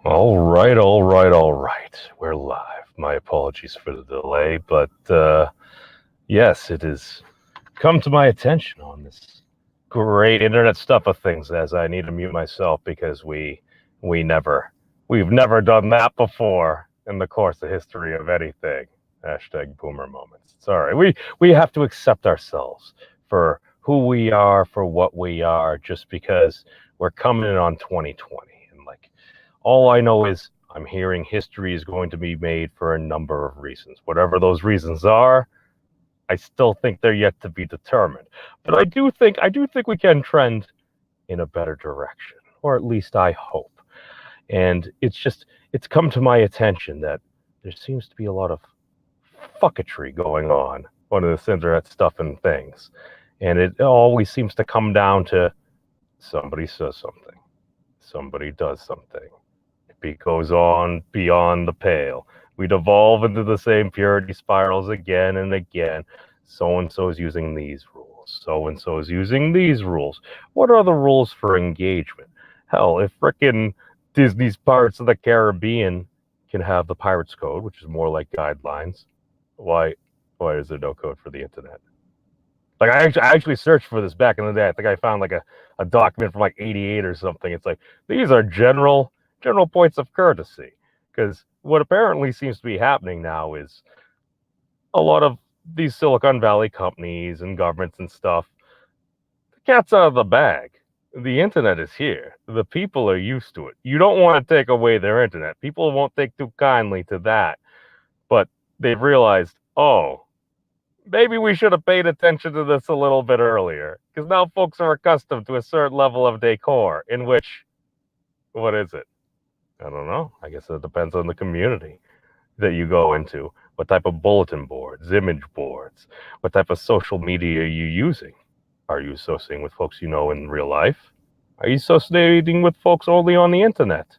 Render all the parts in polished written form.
All right. We're live. My apologies for the delay, but yes, it has come to my attention on this great internet stuff of things as I need to mute myself because we never we've never done that before in the course of history of anything. Hashtag boomer moments. Sorry. We have to accept ourselves for who we are, for what we are, just because we're coming in on 2020. And like all I know is I'm hearing history is going to be made for a number of reasons. Whatever those reasons are, I still think they're yet to be determined. But I do think we can trend in a better direction, or at least I hope. And it's come to my attention that there seems to be a lot of fucketry going on this internet stuff and things. And it always seems to come down to somebody says something, somebody does something. It goes on beyond the pale. We devolve into the same purity spirals again and again. So and so is using these rules. So and so is using these rules. What are the rules for engagement? Hell, if frickin' Disney's Pirates of the Caribbean can have the Pirates Code, which is more like guidelines, why is there no code for the internet? Like I actually searched for this back in the day. I think I found like a document from like '88 or something. It's like these are general points of courtesy, because what apparently seems to be happening now is a lot of these Silicon Valley companies and governments and stuff, the cat's out of the bag. The internet is here. The people are used to it. You don't want to take away their internet. People won't take too kindly to that. But they've realized, oh, maybe we should have paid attention to this a little bit earlier, because now folks are accustomed to a certain level of decor in which, what is it? I don't know. I guess it depends on the community that you go into. What type of bulletin boards, image boards, what type of social media are you using? Are you associating with folks you know in real life? Are you associating with folks only on the internet?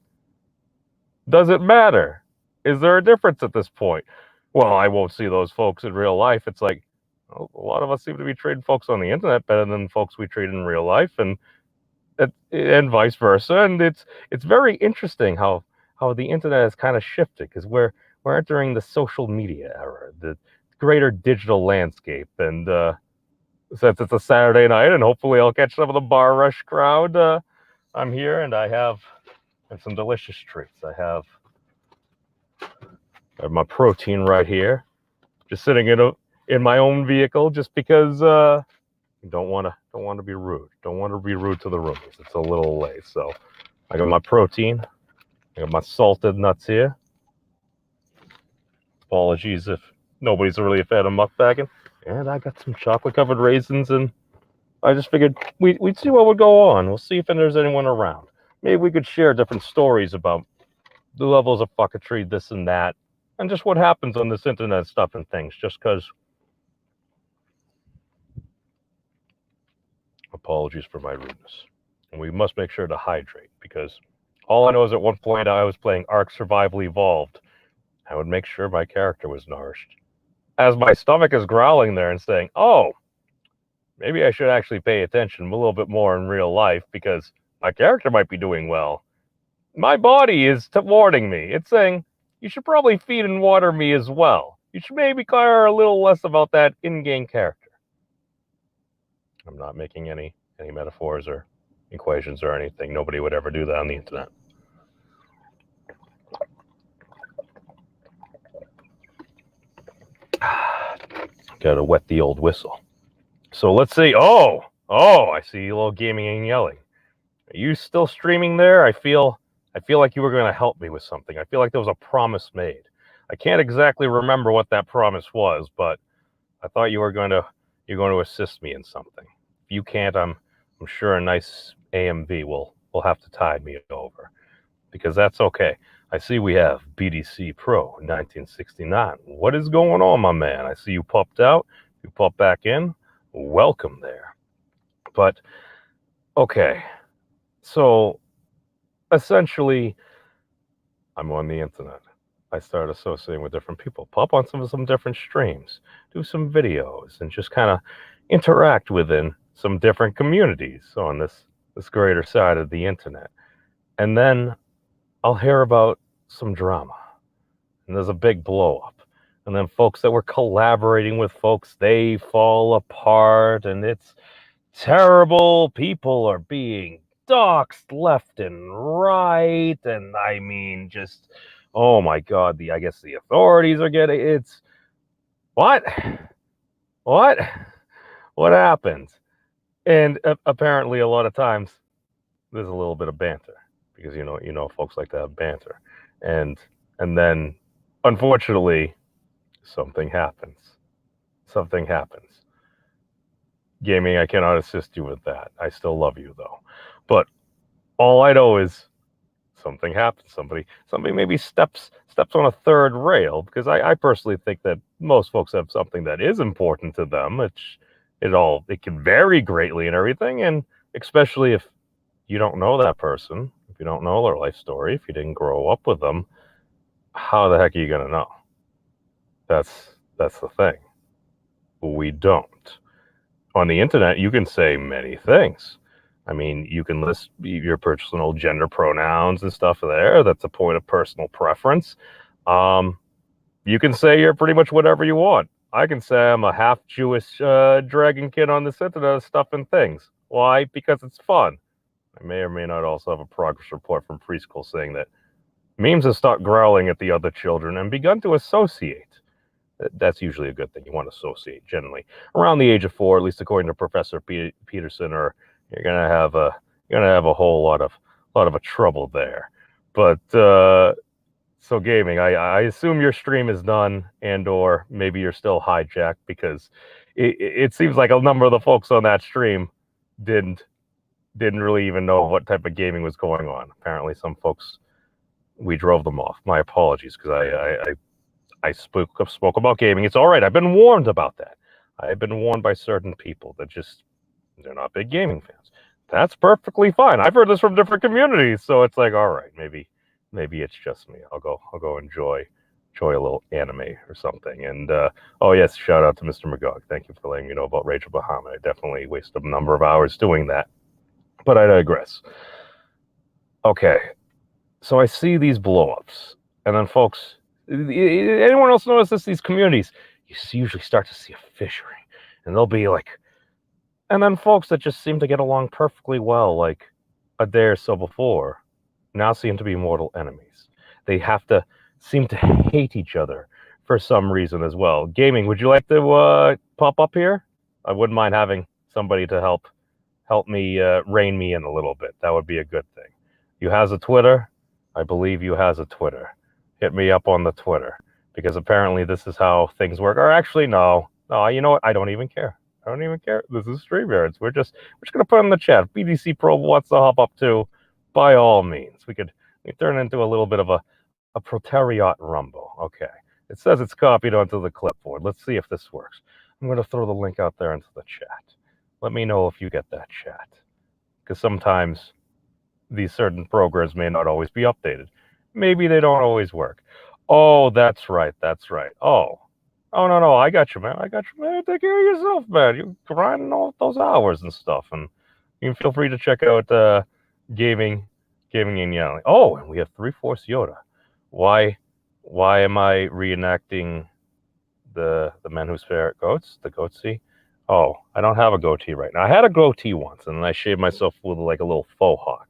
Does it matter? Is there a difference at this point? Well, I won't see those folks in real life. It's like, well, a lot of us seem to be treating folks on the internet better than folks we treat in real life, and vice versa. And it's very interesting how the internet has kind of shifted, because we're entering the social media era, the greater digital landscape. And since it's a Saturday night, and hopefully I'll catch some of the bar rush crowd, I'm here and I have some delicious treats. I have my protein right here, just sitting in my own vehicle, just because don't want to be rude. Don't want to be rude to the roomies. It's a little late, so I got my protein. I got my salted nuts here. Apologies if nobody's really a fan of mukbanging. And I got some chocolate covered raisins, and I just figured we'd see what would go on. We'll see if there's anyone around. Maybe we could share different stories about the levels of fucketry, this and that, and just what happens on this internet stuff and things, just because. Apologies for my rudeness. And we must make sure to hydrate, because all I know is at one point I was playing Ark Survival Evolved. I would make sure my character was nourished. As my stomach is growling there and saying, oh, maybe I should actually pay attention a little bit more in real life, because my character might be doing well. My body is warning me. It's saying, you should probably feed and water me as well. You should maybe care a little less about that in-game character. I'm not making any metaphors or equations or anything. Nobody would ever do that on the internet. Gotta wet the old whistle. So let's see. Oh, I see a little gaming and yelling. Are you still streaming there? I feel like you were going to help me with something. I feel like there was a promise made. I can't exactly remember what that promise was, but I thought you're going to assist me in something. If you can't, I'm sure a nice AMV will have to tide me over, because that's okay. I see we have BDC Pro 1969. What is going on, my man? I see you popped out. You popped back in. Welcome there. But okay, so essentially, I'm on the internet. I started associating with different people, pop on some different streams, do some videos, and just kind of interact within some different communities on this greater side of the internet. And then I'll hear about some drama, and there's a big blow up. And then folks that were collaborating with folks, they fall apart, and it's terrible. People are being doxxed left and right, and I mean, just oh my god, I guess the authorities are getting it's what, what, what happened? And apparently, a lot of times there's a little bit of banter because folks like to have banter, and then unfortunately something happens. Something happens. Gaming, I cannot assist you with that. I still love you though, but all I know is something happens. Somebody maybe steps on a third rail, because I personally think that most folks have something that is important to them. It can vary greatly and everything, and especially if you don't know that person, if you don't know their life story, if you didn't grow up with them, how the heck are you gonna know? That's the thing. We don't. On the internet, you can say many things. I mean, you can list your personal gender pronouns and stuff there. That's a point of personal preference. You can say you're pretty much whatever you want. I can say I'm a half Jewish dragon kid on this internet stuffing things. Why? Because it's fun. I may or may not also have a progress report from preschool saying that memes have stopped growling at the other children and begun to associate. That's usually a good thing. You want to associate generally around the age of 4, at least according to Professor Peterson, or you're gonna have a whole lot of a trouble there. But so gaming, I assume your stream is done, and or maybe you're still hijacked, because it seems like a number of the folks on that stream didn't really even know what type of gaming was going on. Apparently, some folks, we drove them off. My apologies, because I spoke about gaming. It's all right. I've been warned about that. I've been warned by certain people that they're not big gaming fans. That's perfectly fine. I've heard this from different communities, so it's like, all right, maybe it's just me. I'll go enjoy a little anime or something. And oh yes, shout out to Mr. Magog. Thank you for letting me know about Rachel Bahama. I definitely wasted a number of hours doing that, but I digress. Okay, so I see these blowups, and then folks. Anyone else notice this? These communities, you usually start to see a fissuring, and they'll be like, and then folks that just seem to get along perfectly well, like a day or so before, now seem to be mortal enemies. They seem to hate each other for some reason as well. Gaming, would you like to pop up here? I wouldn't mind having somebody to help me rein me in a little bit. That would be a good thing. You has a Twitter? I believe you has a Twitter. Hit me up on the Twitter, because apparently this is how things work. Or actually, no, you know what? I don't even care. This is StreamYards. We're just gonna put in the chat. BDC Pro wants to hop up too. By all means, we turn into a little bit of a proteriot rumble. Okay, it says it's copied onto the clipboard. Let's see if this works. I'm gonna throw the link out there into the chat. Let me know if you get that chat, because sometimes these certain programs may not always be updated. Maybe they don't always work. Oh, that's right. Oh, no, I got you, man. Take care of yourself, man. You're grinding all those hours and stuff, and you can feel free to check out gaming and yelling. Oh, and we have 3/4 Yoda. Why am I reenacting the men who stare at goats? The goatee? Oh, I don't have a goatee right now. I had a goatee once, and then I shaved myself with like a little faux hawk.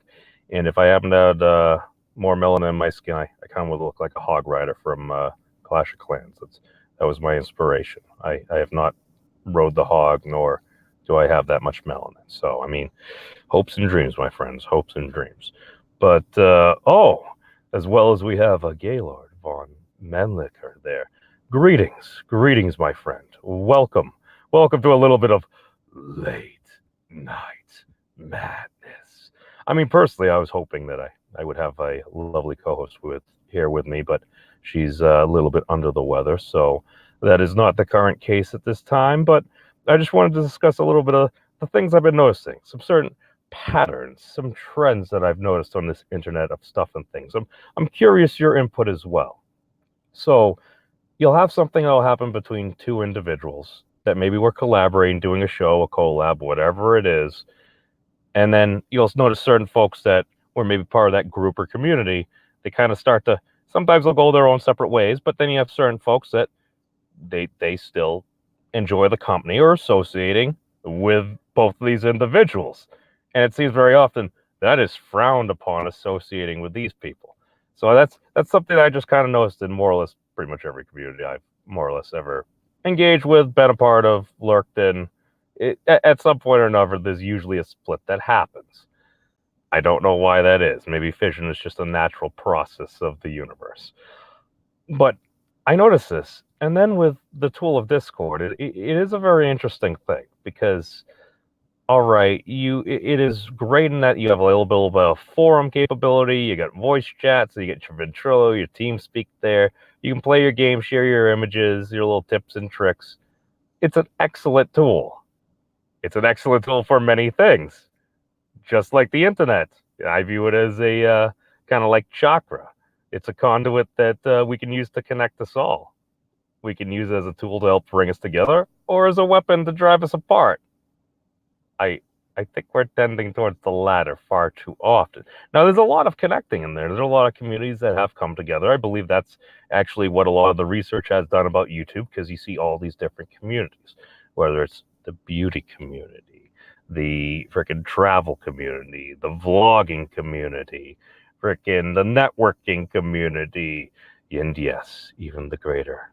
And if I happened to have more melanin in my skin, I kind of would look like a hog rider from Clash of Clans. That was my inspiration. I have not rode the hog, nor do I have that much melanin. So, I mean, hopes and dreams, my friends, hopes and dreams. But, as well as we have a Gaylord von Menlicker there. Greetings, my friend. Welcome to a little bit of late night madness. I mean, personally, I was hoping that I would have a lovely co-host here with me, but she's a little bit under the weather, so that is not the current case at this time. But I just wanted to discuss a little bit of the things I've been noticing, some certain patterns, some trends that I've noticed on this internet of stuff and things. I'm curious your input as well. So you'll have something that'll happen between two individuals that maybe we're collaborating, doing a show, a collab, whatever it is. And then you'll notice certain folks that were maybe part of that group or community they kind of start to, sometimes they'll go their own separate ways, but then you have certain folks that they still enjoy the company or associating with both of these individuals. And it seems very often that is frowned upon, associating with these people. So that's something I just kind of noticed in more or less pretty much every community I've more or less ever engaged with, been a part of, lurked in. At some point or another, there's usually a split that happens. I don't know why that is. Maybe fission is just a natural process of the universe. But I noticed this. And then with the tool of Discord, it is a very interesting thing because, all right, it is great in that you have a little bit of a forum capability. You got voice chat, so you get your Ventrilo, your TeamSpeak there. You can play your game, share your images, your little tips and tricks. It's an excellent tool. It's an excellent tool for many things, just like the internet. I view it as a kind of like chakra. It's a conduit that we can use to connect us all. We can use it as a tool to help bring us together or as a weapon to drive us apart. I think we're tending towards the latter far too often. Now, there's a lot of connecting in there. There's a lot of communities that have come together. I believe that's actually what a lot of the research has done about YouTube, because you see all these different communities, whether it's the beauty community, the freaking travel community, the vlogging community, freaking the networking community, and yes, even the greater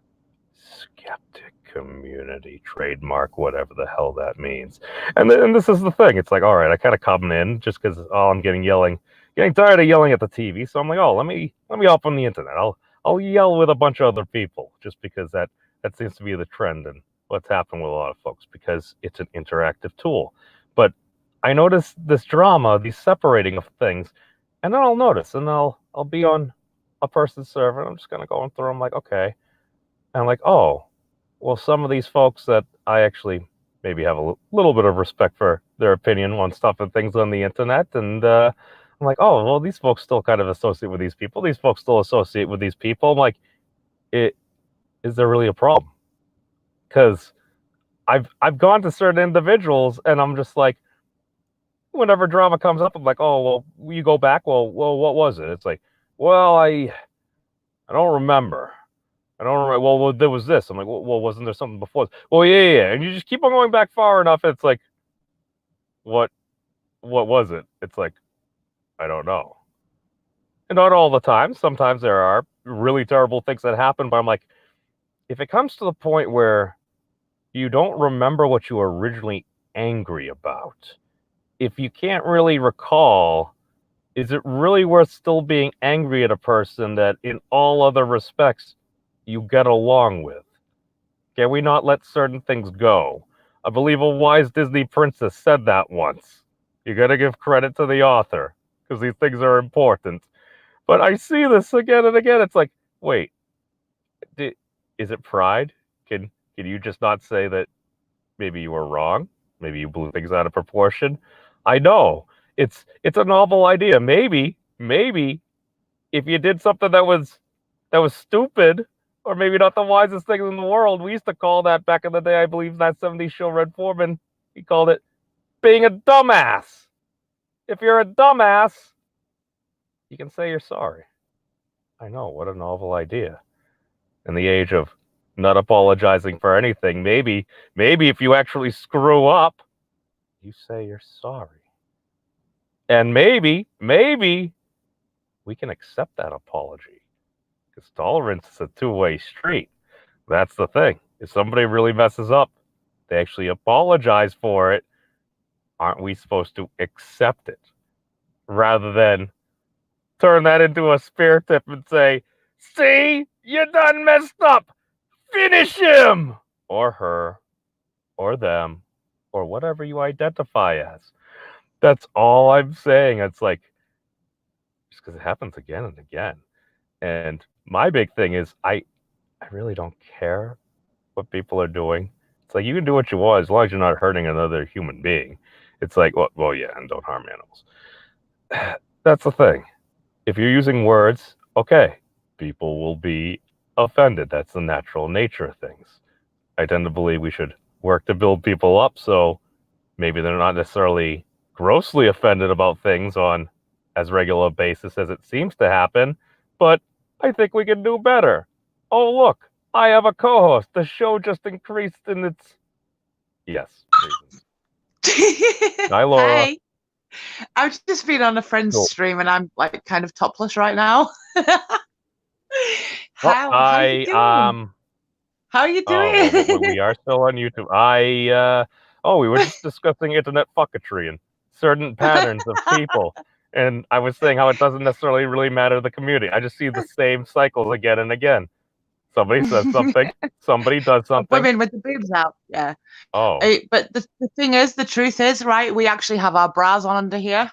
skeptic community, trademark, whatever the hell that means. And this is the thing. It's like, all right, I kind of come in just because I'm getting tired of yelling at the TV. So I'm like, oh, let me hop on the internet. I'll yell with a bunch of other people, just because that seems to be the trend and what's happened with a lot of folks, because it's an interactive tool. But I notice this drama, these separating of things, and then I'll notice, and I'll be on a person's server, and I'm just gonna go and through. I'm like, okay. And I'm like, oh, well, some of these folks that I actually maybe have a little bit of respect for their opinion on stuff and things on the internet. And I'm like, oh, well, these folks still kind of associate with these people. These folks still associate with these people. I'm like, is there really a problem? Because I've gone to certain individuals and I'm just like, whenever drama comes up, I'm like, oh, well, you go back. Well, what was it? It's like, well, I don't remember. I don't remember. Well, there was this. I'm like, well, wasn't there something before? Well, yeah. And you just keep on going back far enough. It's like, what was it? It's like, I don't know. And not all the time. Sometimes there are really terrible things that happen. But I'm like, if it comes to the point where you don't remember what you were originally angry about, if you can't really recall, is it really worth still being angry at a person that in all other respects you get along with? Can we not let certain things go? I believe a wise Disney princess said that once. You gotta give credit to the author, because these things are important. But I see this again and again. It's like, wait, is it pride? Can you just not say that maybe you were wrong? Maybe you blew things out of proportion? I know it's a novel idea. Maybe if you did something that was stupid, or maybe not the wisest thing in the world. We used to call that back in the day, I believe, that 70s show, Red Foreman, he called it being a dumbass. If you're a dumbass, you can say you're sorry. I know, what a novel idea. In the age of not apologizing for anything, maybe if you actually screw up, you say you're sorry. And maybe we can accept that apology. Because tolerance is a two-way street. That's the thing. If somebody really messes up, they actually apologize for it. Aren't we supposed to accept it? Rather than turn that into a spear tip and say, see, you done messed up. Finish him! Or her, or them, or whatever you identify as. That's all I'm saying. It's like, just because it happens again and again. And my big thing is I really don't care what people are doing. It's like, you can do what you want as long as you're not hurting another human being. It's like, well, yeah, and don't harm animals. That's the thing. If you're using words, okay, people will be offended. That's the natural nature of things. I tend to believe we should work to build people up, so maybe they're not necessarily grossly offended about things on as regular basis as it seems to happen, but I think we can do better. Oh, look, I have a co-host. The show just increased in its... Yes, reasons. Hi, Laura. Hey, I've just been on a friend's Cool. stream and I'm like kind of topless right now. Well, How you doing? How you well, doing? we are still on YouTube. We were just discussing internet fucketry and certain patterns of people. And I was saying how it doesn't necessarily really matter to the community. I just see the same cycles again and again. Somebody says something, somebody does something. Women with the boobs out, yeah. Oh, But the thing is, the truth is, right? We actually have our bras on under here.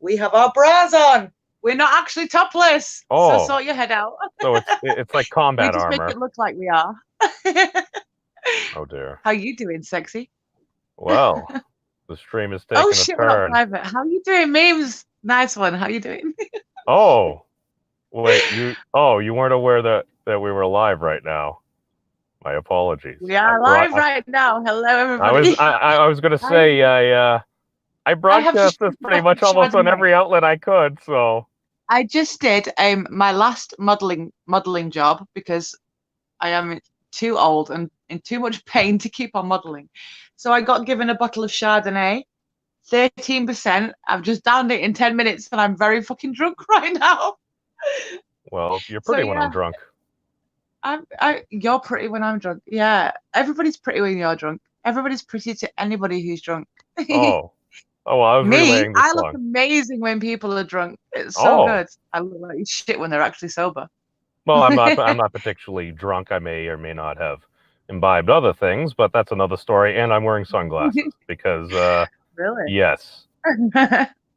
We have our bras on. We're not actually topless. So oh, sort your head out. so it's like We combat just make armor. it look like we are. Oh dear. How you doing, sexy? Well, the stream is taking Oh a shit, we're not turn. private. How you doing, memes? Nice one. How you doing? Oh, wait, you weren't aware that we were live right now. My apologies. We are live right now. Hello, everybody. I was gonna say I have broadcast just this pretty much almost on every outlet I could, so I just did my last modeling job because I am too old and in too much pain to keep on modeling. So I got given a bottle of Chardonnay, 13%. I've just downed it in 10 minutes and I'm very fucking drunk right now. well, you're So pretty when I'm yeah, drunk. you're pretty when I'm drunk. Yeah, everybody's pretty when you're drunk. Everybody's pretty to anybody who's drunk. Oh. Oh, well, I was Me, relaying the I look song. amazing when people are drunk. It's so Oh. good. I look like shit when they're actually sober. Well, I'm not particularly drunk. I may or may not have imbibed other things, but that's another story. And I'm wearing sunglasses because Really? yes.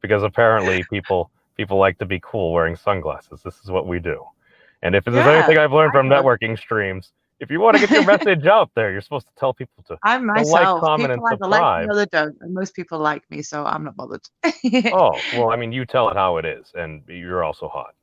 Because apparently people like to be cool wearing sunglasses. This is what we do. And if there's anything I've learned from networking streams, if you want to get your message out there, you're supposed to tell people to I'm like, myself. comment, People and either like me subscribe. or they don't, and most people like me, so I'm not bothered. Oh, well, I mean, you tell it how it is, and you're also hot.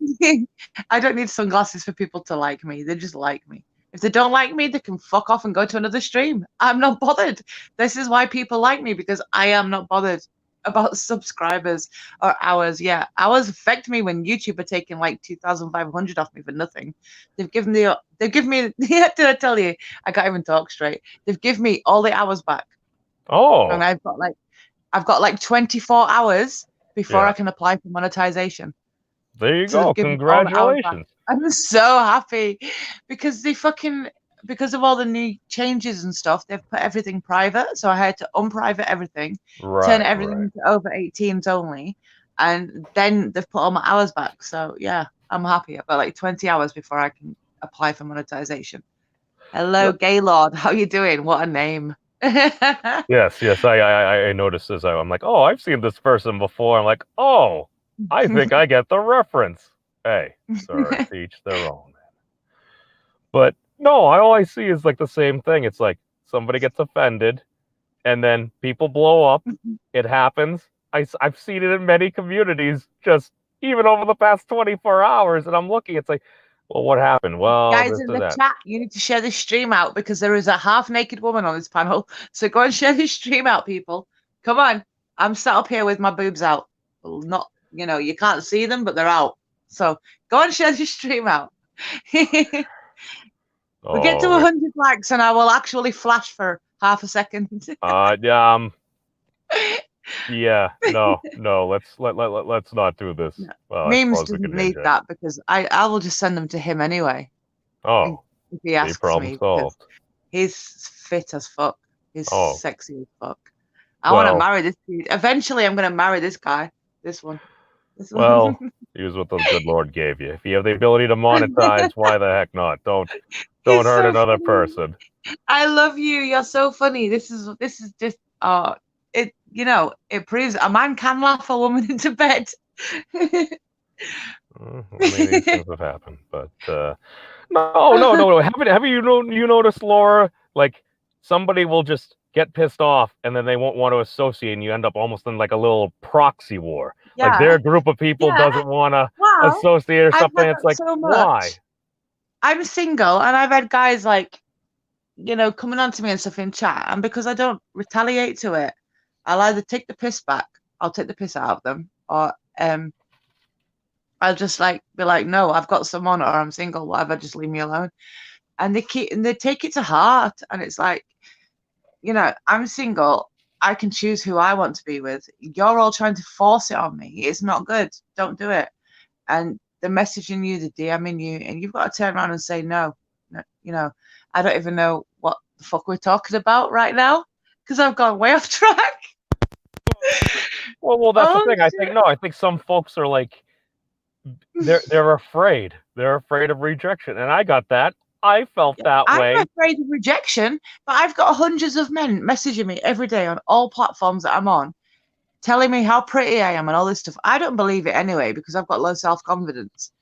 I don't need sunglasses for people to like me. They just like me. If they don't like me, they can fuck off and go to another stream. I'm not bothered. This is why people like me, because I am not bothered about subscribers or hours. Yeah, hours affect me when YouTube are taking like 2,500 off me for nothing. They've given me, yeah, did I tell you? I can't even talk straight. They've given me all the hours back. Oh. And I've got like 24 hours before I can apply for monetization. There you go. Congratulations. I'm so happy because because of all the new changes and stuff, they've put everything private. So I had to unprivate everything, turn everything to over 18s only, and then they've put all my hours back. So yeah, I'm happy. I've got like 20 hours before I can apply for monetization. Hello, Gaylord. How you doing? What a name. Yes. I noticed this. I'm like, oh, I've seen this person before. I'm like, oh, I think I get the reference. Hey, sorry, to each their own. But no, all I see is like the same thing. It's like somebody gets offended, and then people blow up. It happens. I've seen it in many communities, just even over the past 24 hours, and I'm looking. It's like, well, what happened? Well, guys in the chat, you need to share this stream out because there is a half-naked woman on this panel. So go and share this stream out, people. Come on. I'm sat up here with my boobs out. Not, you can't see them, but they're out. So go and share this stream out. We get to 100 likes and I will actually flash for half a second. Yeah, no, let's not do this. No. Well, Memes doesn't need that because I will just send them to him anyway. Oh, if he asks problem me, solved. He's fit as fuck. He's sexy as fuck. I Well, want to marry this dude. Eventually, I'm going to marry this guy. This one. Well, use what the good Lord gave you. If you have the ability to monetize, why the heck not? Don't hurt another person. I love you. You're so funny. This is just it proves a man can laugh a woman into bed. These things have happened, but no. Have you noticed, Laura? Like somebody will just get pissed off, and then they won't want to associate, and you end up almost in like a little proxy war. Yeah. Like their group of people doesn't want to associate or something. It's like, why? I'm single, and I've had guys like, coming on to me and stuff in chat, and because I don't retaliate to it, I'll either take the piss back, I'll take the piss out of them, or I'll just like be like, no, I've got someone or I'm single, whatever, just leave me alone. And they take it to heart, and it's like, I'm single. I can choose who I want to be with. You're all trying to force it on me. It's not good. Don't do it. And they're messaging you, they're DMing you, and you've got to turn around and say no. No, I don't even know what the fuck we're talking about right now because I've gone way off track. Well, that's the Oh, thing. I shit. think some folks are like they're afraid. They're afraid of rejection, and I got that. I felt that I'm way. afraid of rejection, but I've got hundreds of men messaging me every day on all platforms that I'm on, telling me how pretty I am and all this stuff. I don't believe it anyway because I've got low self-confidence.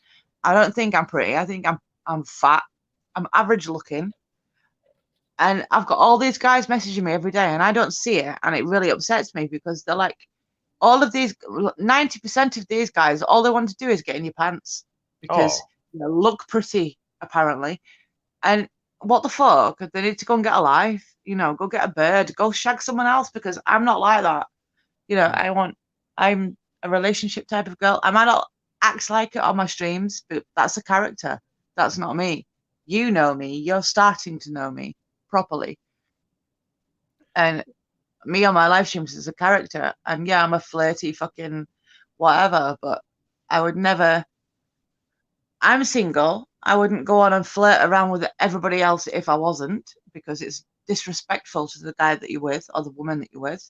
I don't think I'm pretty. I think I'm fat. I'm average looking. And I've got all these guys messaging me every day and I don't see it. And it really upsets me because they're like, all of these 90% of these guys, all they want to do is get in your pants because Oh, you look pretty, apparently. And what the fuck? They need to go and get a life, go get a bird, go shag someone else because I'm not like that. I'm a relationship type of girl. I might not act like it on my streams, but that's a character. That's not me. You know me. You're starting to know me properly. And me on my live streams is a character. And yeah, I'm a flirty fucking whatever, but I would never. I'm single. I wouldn't go on and flirt around with everybody else if I wasn't, because it's disrespectful to the guy that you're with or the woman that you're with.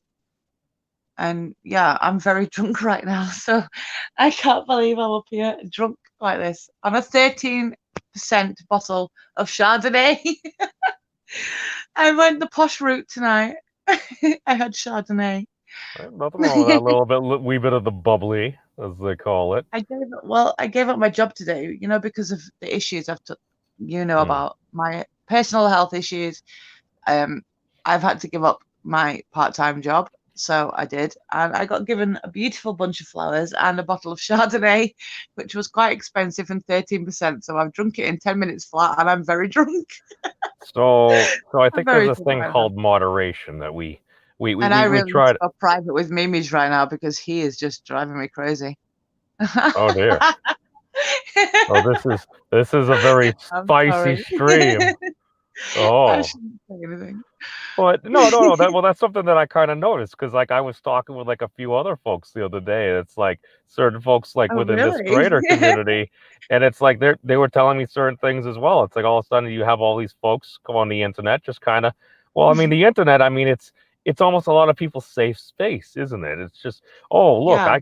And yeah, I'm very drunk right now, so I can't believe I'm up here drunk like this on a 13% bottle of Chardonnay. I went the posh route tonight. I had Chardonnay. nothing wrong with that wee bit of the bubbly, as they call it. I gave up my job today, because of the issues Mm. about my personal health issues. I've had to give up my part-time job, so I did, and I got given a beautiful bunch of flowers and a bottle of Chardonnay, which was quite expensive and 13%. So I've drunk it in 10 minutes flat, and I'm very drunk. So I I'm think there's very this drunk thing right now. called moderation that we And I really need try to to. go private with Mimi's right now because he is just driving me crazy. Oh dear. Oh, this is a very I'm spicy sorry. stream. I Oh, shouldn't say anything. but no. That's something that I kind of noticed because like I was talking with like a few other folks the other day. And it's like certain folks like Oh, within this really? greater community, and it's like they were telling me certain things as well. It's like all of a sudden you have all these folks come on the internet, just kind of. Well, I mean the internet. I mean it's almost a lot of people's safe space, isn't it? It's just, oh look, Yeah.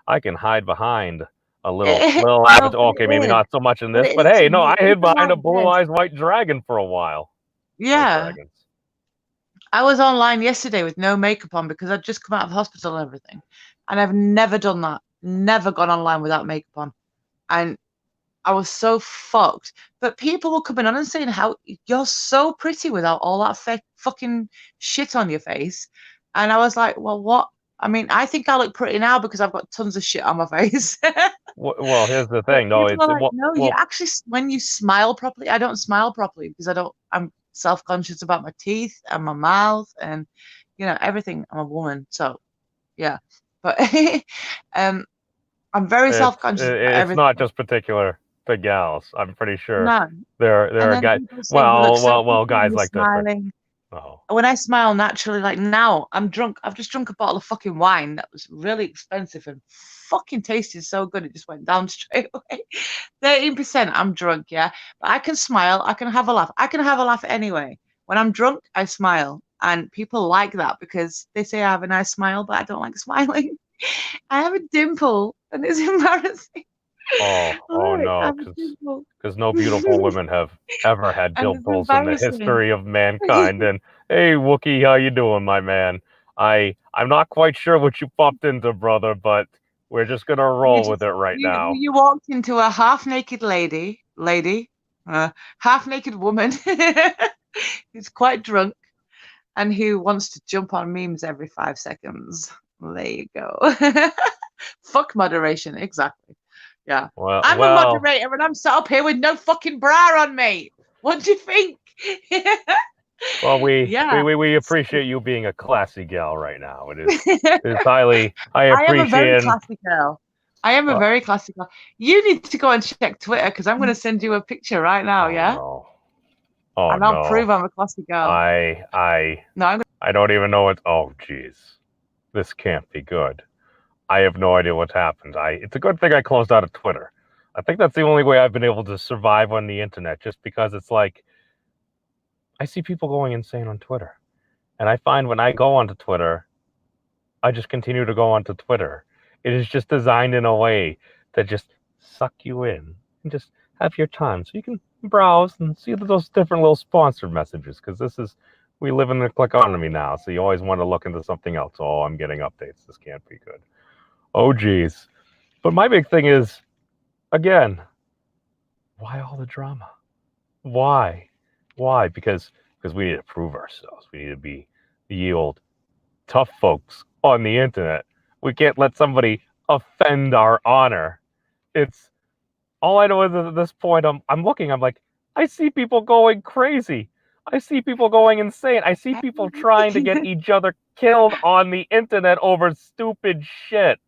I can hide behind a little No, but okay, maybe it is. not so much in But this, it but is. hey, no, I hid People behind a like blue this. eyes white dragon for a while. White Yeah. dragons. I was online yesterday with no makeup on because I'd just come out of hospital and everything. And I've never done that. Never gone online without makeup on. And I was so fucked. But people were coming on and saying how you're so pretty without all that fake fucking shit on your face. And I was like, well, what? I mean, I think I look pretty now because I've got tons of shit on my face. Well, here's the But thing. No, people it's are like, no, you well. actually, when you smile properly, I don't smile properly because I'm self-conscious about my teeth and my mouth and, everything. I'm a woman. So, yeah. But um, I'm very self-conscious about It's not everything. just particular to gals. I'm pretty sure No. there And are then guys. people say you look so pretty when Guys you're like this. smiling. Oh, When I smile naturally, like now, I'm drunk. I've just drunk a bottle of fucking wine that was really expensive and fucking tasted so good. It just went down straight away. 13%, I'm drunk, yeah. But I can smile. I can have a laugh. I can have a laugh anyway. When I'm drunk, I smile. And people like that because they say I have a nice smile, but I don't like smiling. I have a dimple and it's embarrassing. oh Look, I no, have a dimple. because no beautiful women have ever had And it's dimples in the embarrassing. history of mankind. And hey, Wookie, how you doing, my man? I'm not quite sure what you popped into, brother, but we're just gonna roll with it right now. You walked into a half naked half naked woman who's quite drunk and who wants to jump on memes every 5 seconds. There you go. Fuck moderation, exactly. Yeah. I'm a Well, moderator and I'm sat up here with no fucking bra on me. What do you think? well, Yeah. we appreciate you being a classy gal right now. It is highly I I am a very appreciate. classy girl. I am a Well, very classy girl. You need to go and check Twitter because I'm going to send you a picture right now, oh yeah? no. Oh And I'll no. prove I'm a classy girl. I No, I'm I don't even know what. Oh jeez, this can't be good. I have no idea what's happened. It's a good thing I closed out of Twitter. I think that's the only way I've been able to survive on the internet, just because it's like I see people going insane on Twitter. And I find when I go onto Twitter, I just continue to go onto Twitter. It is just designed in a way to just suck you in and just have your time. So you can browse and see those different little sponsored messages, because we live in the click economy now. So you always want to look into something else. Oh, I'm getting updates. This can't be good. Oh, geez. But my big thing is, again, why all the drama? Why? Why? Because we need to prove ourselves. We need to be the old tough folks on the internet. We can't let somebody offend our honor. It's all I know is that at this point I'm looking, I'm like, I see people going crazy. I see people going insane. I see people trying to get each other killed on the internet over stupid shit.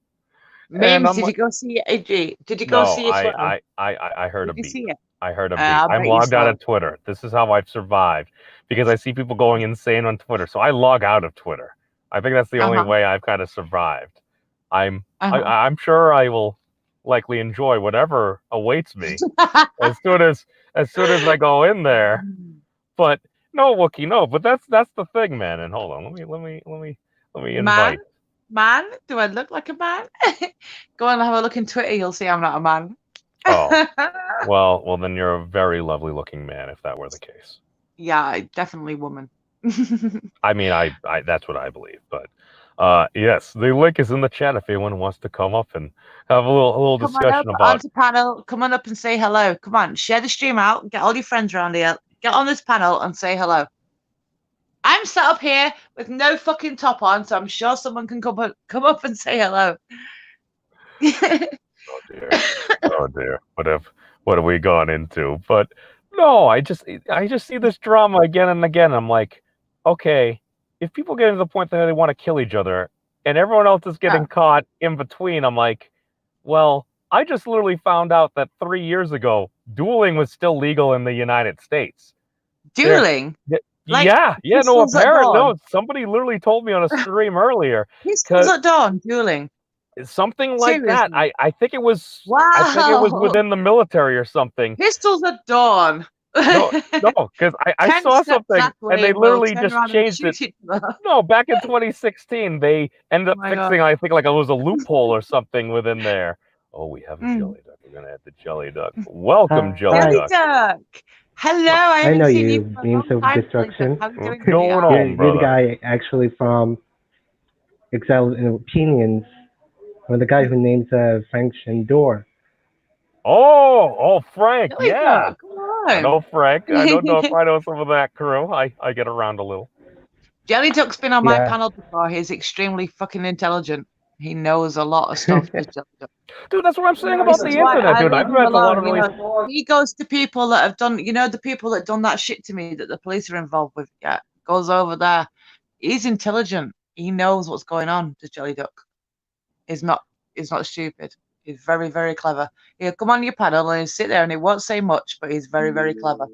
And Mims, I'm did you like, go see it, AG? Did you go no, see it? Twitter? I heard a Did you beep. see it? I heard a beep. I I'm bet you logged out saw of Twitter. This is how I've survived, because I see people going insane on Twitter. So I log out of Twitter. I think that's the only Uh-huh. way I've kind of survived. Uh-huh. I'm sure I will likely enjoy whatever awaits me as soon as I go in there. But no, Wookie, no. But that's the thing, man. And hold on, let me Man, invite. man, do I look like a man? Go and have a look in Twitter, you'll see I'm not a man. Oh, well, then you're a very lovely looking man, if that were the case. Yeah, definitely woman. I mean, I that's what I believe. But yes, the link is in the chat if anyone wants to come up and have a little Come on up discussion about. onto panel. Come on up and say hello. Come on, share the stream out. Get all your friends around here. Get on this panel and say hello. I'm sat up here with no fucking top on, so I'm sure someone can come up and say hello. Oh dear, oh dear, what have we gone into? But no, I just see this drama again and again. I'm like, okay, if people get to the point that they want to kill each other, and everyone else is getting caught in between, I'm like, well, I just literally found out that 3 years ago, dueling was still legal in the United States. Dueling? Like Yeah, no, pistols at apparently, dawn? no, somebody literally told me on a stream earlier. Pistols at dawn, dueling. Something like that. Seriously? I think it was. Wow. I think it was within the military or something. Pistols at dawn. No, because I 10 saw steps something that and way, they we'll literally turn just around and changed it. shoot each other. No, back in 2016, they ended up Oh my fixing. God. I think like it was a loophole or something within there. Oh, we have a Mm. jelly duck. We're gonna add the jelly duck. Welcome, jelly Jelly duck. duck. Hello, I I haven't know seen you you, for a Beams long of time, Jelly Duck. Destruction. How are you doing, What's going sweetheart? on, You're the brother? guy actually from Exile in Opinions, or the guy who names Frank Shandor. Oh, Frank. Jelly Yeah, Duck, come I on. know Frank. I know some of that crew. I get around a little. Jelly Duck's been on my Yeah. panel before. He's extremely fucking intelligent. He knows a lot of stuff, this Jelly Duck. Dude, that's what I'm saying This about the is why internet, I dude. leave I've him met a lot of alone. You really. know, he goes to people that have done, you know, the people that done that shit to me that the police are involved with. Yeah, goes over there. He's intelligent. He knows what's going on. This Jelly Duck. He's not stupid. He's very, very clever. He'll come on your panel and he'll sit there and he won't say much, but he's very, very clever.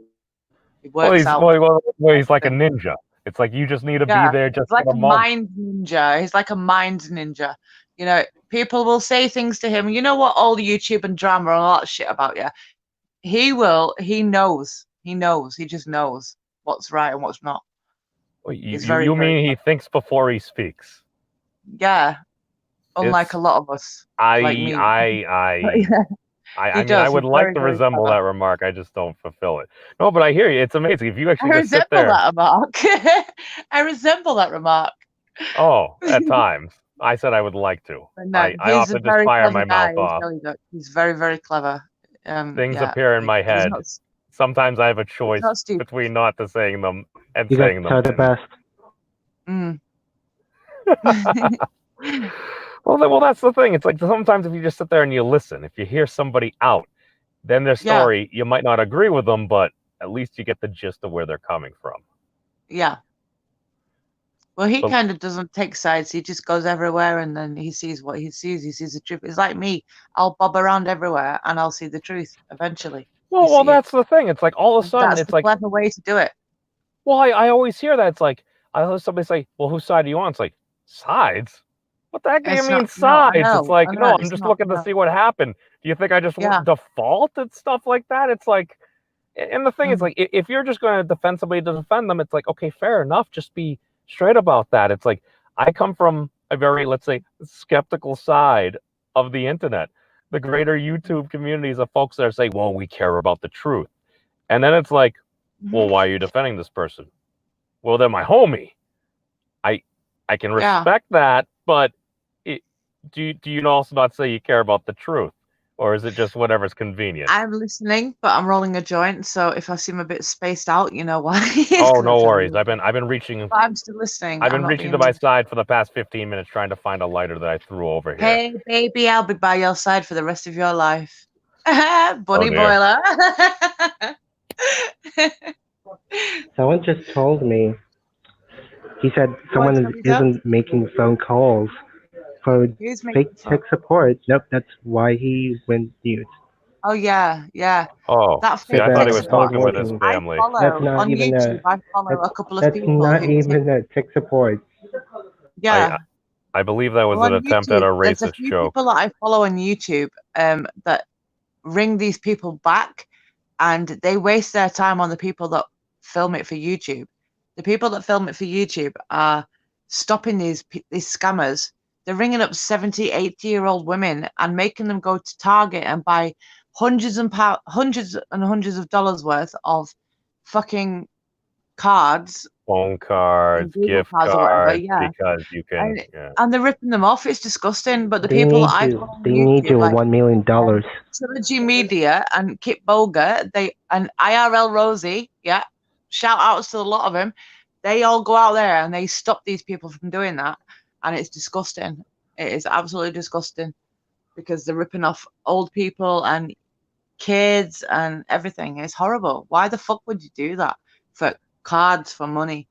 He works out. He's like a ninja. It's like you just need to be Yeah, there just he's like for a the moment. mind ninja. He's like a mind ninja. You know, people will say things to him. You know what? All the YouTube and drama and all that shit about you. He will. He knows. He knows. He just knows what's right and what's not. He's very, You very mean he clever. thinks before he speaks? Yeah. Unlike It's- a lot of us. Like me. I mean, does. I would He's like very, to very resemble clever. that remark. I just don't fulfill it. No, but I hear you. It's amazing if you I actually just sit resemble there. that remark. I resemble that remark. Oh, at times. I said I would like to. But no, I he's a often just very fire clever my guy. mouth off. He's very, very clever. Things Yeah, appear in my he's head. not, Sometimes I have a choice not stupid. between not to saying them and You guys saying them. are the best. Mm. Well, that's the thing. It's like sometimes if you just sit there and you listen, if you hear somebody out, then their Yeah. story, you might not agree with them, but at least you get the gist of where they're coming from. Yeah. Well, he But- kind of doesn't take sides. He just goes everywhere and then he sees what he sees. He sees the truth. It's like me. I'll bob around everywhere and I'll see the truth eventually. well, see it. that's the thing. It's like all of a sudden, That's it's the like, clever way to do it. well, I always hear that. It's like, I heard somebody say, well, whose side are you on? It's like, sides? What the heck do you It's mean not- no, I sides? know, It's like, I no, know, I'm it's just not, looking to no. see what happened. Do you think I just Yeah. default and stuff like that? It's like, and the thing is, Mm. like, if you're just going to defend somebody to defend them, it's like, okay, fair enough. Just be straight about that. It's like, I come from a very, let's say, skeptical side of the internet. The greater YouTube communities of folks that are saying, well, we care about the truth. And then it's like, well, why are you defending this person? Well, they're my homie. I can Yeah. respect that, but do you also not say you care about the truth? Or is it just whatever's convenient? I'm listening, but I'm rolling a joint. So if I seem a bit spaced out, you know why. Oh, no worries. I've been reaching. But I'm still listening. I've I'm been not reaching being to my rude. side for the past 15 minutes trying to find a lighter that I threw over here. Hey, baby, I'll be by your side for the rest of your life. Bunny dear. boiler. Someone just told me. He said someone Johnny Depp? isn't making phone calls for Who's making fake tech support. Nope, that's why he went mute. Oh yeah, yeah. Oh, That see, I fake thought he tech was talking with his support. I family. follow That's not on even YouTube. a. I follow a couple of That's people not who even a tech support. yeah. I believe that was Well, an on attempt at a YouTube, there's a racist few joke. people that I follow on YouTube that ring these people back, and they waste their time on the people that film it for YouTube. The people that film it for YouTube are stopping these scammers. They're ringing up 70, 80-year-old women and making them go to Target and buy hundreds and hundreds of dollars worth of fucking cards, Phone cards, Google gift cards or whatever, cards, yeah. because you can. Yeah. And they're ripping them off. It's disgusting. But the They people need that I you. follow on They need YouTube, your like $1 million. Trilogy Media and Kit Boga, and IRL Rosie, yeah, shout outs to a lot of them. They all go out there and they stop these people from doing that, and it's disgusting. It is absolutely disgusting because they're ripping off old people and kids and everything. It's horrible. Why the fuck would you do that for cards for money?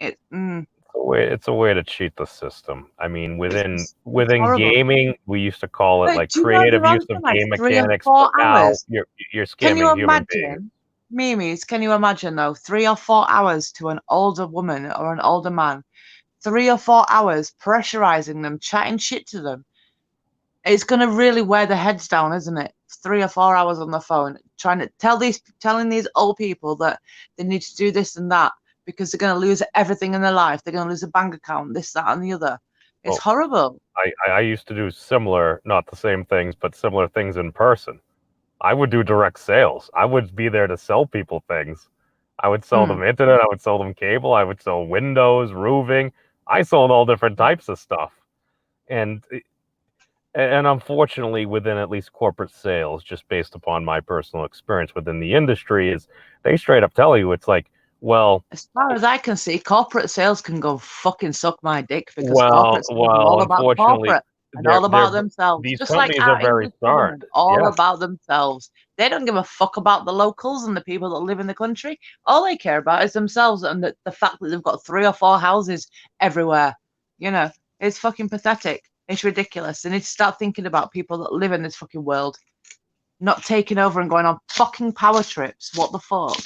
It's a way to cheat the system. I mean, within It's within horrible. gaming, we used to call it But like do you know creative you're on use for of like game 3 or mechanics. 4 But now hours? you're Can you scamming human beings. imagine, Mimi's, can you imagine though, 3 or 4 hours to an older woman or an older man, 3 or 4 hours pressurizing them, chatting shit to them? It's going to really wear their heads down, isn't it? 3 or 4 hours on the phone, trying to telling these old people that they need to do this and that because they're going to lose everything in their life. They're going to lose a bank account, this, that, and the other. It's Well, horrible. I used to do similar, not the same things, but similar things in person. I would do direct sales. I would be there to sell people things. I would sell them internet. I would sell them cable. I would sell windows, roofing. I sold all different types of stuff. And unfortunately, within at least corporate sales, just based upon my personal experience within the industry, is they straight up tell you, it's like, well, As far as I can see, corporate sales can go fucking suck my dick because well, corporate sales are all about unfortunately, corporate and all about themselves. these Just like companies our are very English government, smart. all Yes. about themselves. They don't give a fuck about the locals and the people that live in the country. All they care about is themselves and the fact that they've got 3 or 4 houses everywhere. You know, it's fucking pathetic. It's ridiculous. They need to start thinking about people that live in this fucking world, not taking over and going on fucking power trips. What the fuck?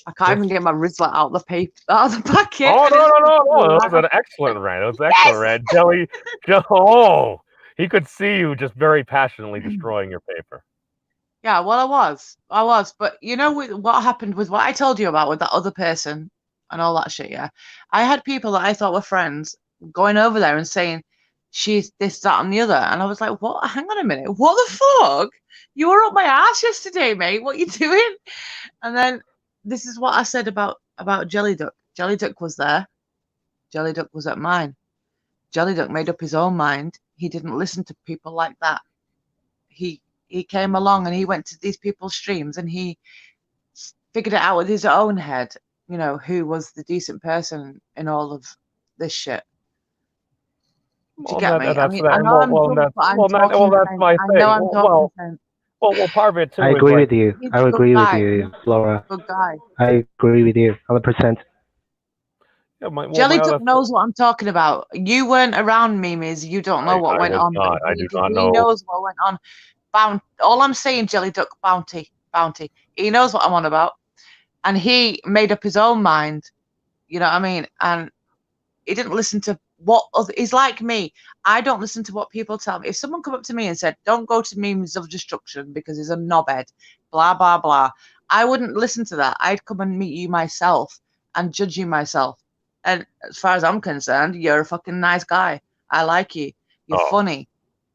I can't even get my Rizla out of the packet. Oh, and no, it's no, no, no. fucking That was an excellent rant. It was an excellent rant. Jelly, oh, he could see you just very passionately destroying your paper. Yeah, well, I was, but you know what happened with what I told you about with that other person and all that shit, yeah? I had people that I thought were friends going over there and saying, she's this, that, and the other. And I was like, what? Hang on a minute. What the fuck? You were up my ass yesterday, mate. What you doing? And then this is what I said about Jelly Duck. Jelly Duck was there. Jelly Duck was at mine. Jelly Duck made up his own mind. He didn't listen to people like that. He came along and he went to these people's streams and he figured it out with his own head, you know, who was the decent person in all of this shit. Do you get me? I mean, I know I'm drunk, but I'm talking that's my sense. thing. I know I'm talking sense. Well, part of it too. I is agree like, with you. He's I a good agree with guy. you, Flora. Good guy. I agree with you, 100%. Yeah, Jelly my other Duck knows what I'm talking about. You weren't around, Mimis. You don't know what I went was on. not. But I do not he know. knows what went on. All I'm saying, Jelly Duck, bounty. He knows what I'm on about. And he made up his own mind. You know what I mean? And he didn't listen to what other. He's like me. I don't listen to what people tell me. If someone come up to me and said, "Don't go to Memes of Destruction because he's a knobhead," blah blah blah, I wouldn't listen to that. I'd come and meet you myself and judge you myself. And as far as I'm concerned, you're a fucking nice guy. I like you. You're Oh, funny.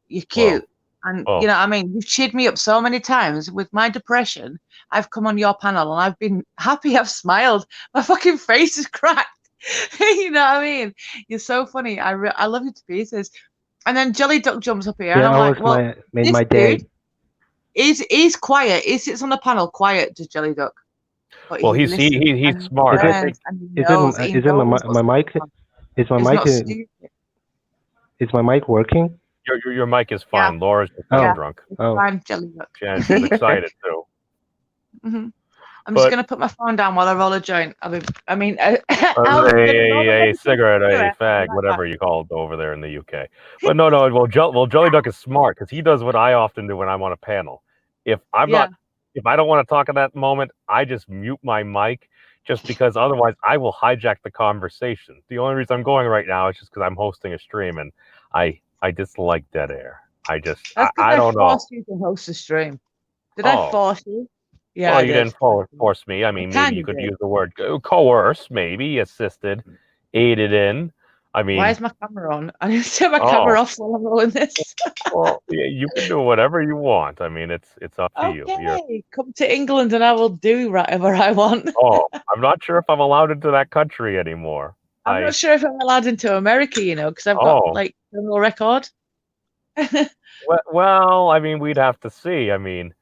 You're well, cute. And well, you know what I mean? You've cheered me up so many times with my depression. I've come on your panel and I've been happy. I've smiled. My fucking face is cracked. You know what I mean? You're so funny. I love you to pieces. And then Jelly Duck jumps up here, and Yeah, I'm like, always well, made this my dude day. he's quiet. He sits on the panel quiet, does Jelly Duck, but well, he listens he's and he smart. I think learns and he knows. He Is it knows what's my mic? going on. Is my He's mic not stupid. is my mic working? your mic is Yeah. fine. Laura's just Oh. Yeah, drunk. it's Oh. fine, Jelly Duck. And she's excited too. I'm But- just gonna put my phone down while I roll a joint. I mean, A cigarette, a fag, whatever you call it over there in the UK. But no. Well, Jelly Duck is smart because he does what I often do when I'm on a panel. If I'm not, if I don't want to talk at that moment, I just mute my mic, just because otherwise I will hijack the conversation. The only reason I'm going right now is just because I'm hosting a stream and I dislike dead air. I don't know. Forced you to host a stream. Did I force you? Yeah, well, I you did. didn't force me. I mean, maybe you could did. use the word coerce, maybe assisted, aided in. I mean, Why is my camera on? I need to turn my camera off while I'm rolling this. well, you can do whatever you want. I mean, it's up to you. Okay, come to England and I will do whatever I want. I'm not sure if I'm allowed into that country anymore. I'm not sure if I'm allowed into America, you know, because I've got like criminal record. Well, I mean, we'd have to see. I mean,